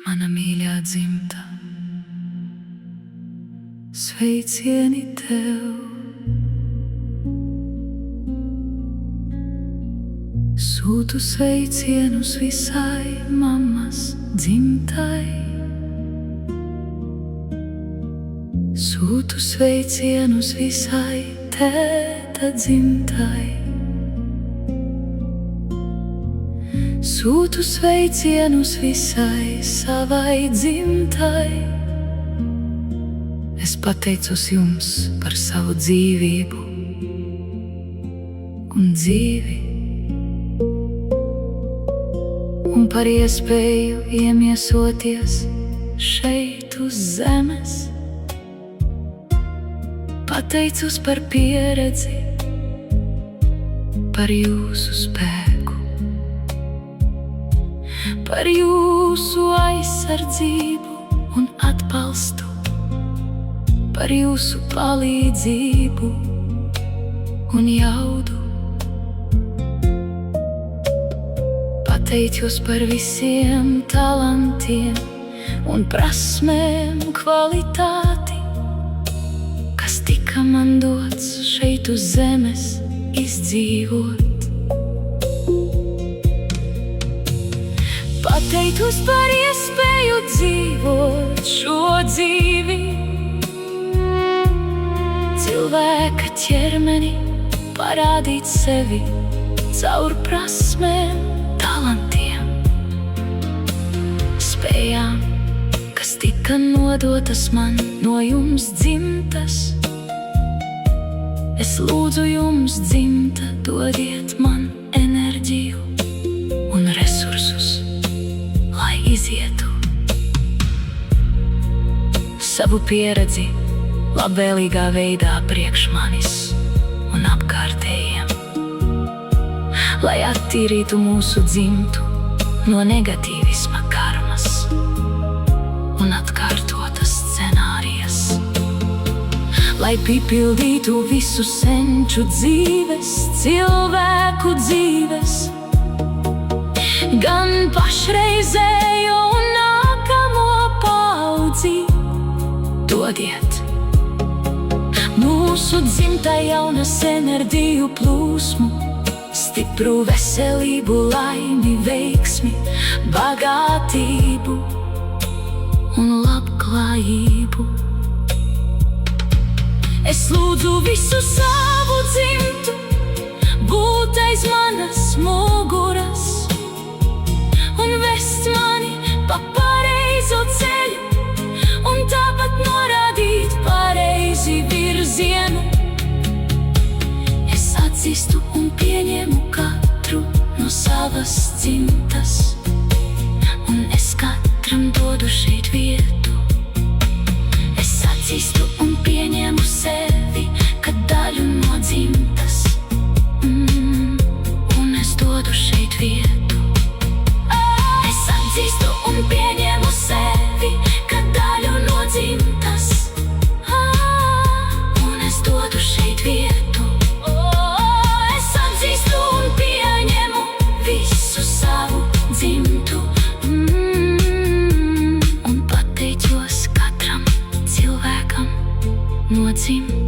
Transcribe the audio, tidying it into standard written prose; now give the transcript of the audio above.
Mana mīļā dzimta, sveicieni tev! Sūtu sveicienus visai mammas dzimtai, sūtu sveicienus visai tēta dzimtai, sūtu sveicienus visai savai dzimtai. Es pateicos jums par savu dzīvību un dzīvi, un par iespēju iemiesoties šeit uz zemes. Pateicos par pieredzi, par jūsu spēku, par jūsu aizsardzību un atbalstu, par jūsu palīdzību un jaudu. Pateicos par visiem talantiem un prasmēm kvalitāti, kas tika man dots šeit uz zemes izdzīvot. Pateicos par iespēju dzīvot šo dzīvi, cilvēka ķermeni, parādīt sevi caur prasmēm, talantiem, spējām, kas tika nodotas man no jums dzimtas. Es lūdzu jums, dzimta, dodiet man enerģiju un resursus, lai izietu savu pieredzi labvēlīgā veidā priekš manis un apkārtējiem, lai attīrītu mūsu dzimtu no negatīvisma karmas un atkārtotas scenārijas, lai pipildītu visu senču dzīves, cilvēku dzīves, gan pašreizējo un nākamo paudzi. Dodiet mūsu dzimtai jaunas enerģiju plūsmu, stipru veselību, laimi, veiksmi, bagātību un labklājību. Es lūdzu visu savu dzimtu būt aiz manas muguras un vest mani pa pareizo ceļu, un tāpat norādīt pareizi virzienu. Es atzīstu un pieņemu katru no savas dzimtas, un es katram dodu šeit vietu. Es atzīstu un pieņemu sevi, kā daļu no dzimtas, un es dodu šeit vietu. Es atzīstu un pieņemu sevi, kā daļu no dzimtas, un es dodu šeit vietu. Es atzīstu un pieņemu visu savu dzimtu, un pateicos katram cilvēkam no dzimtas.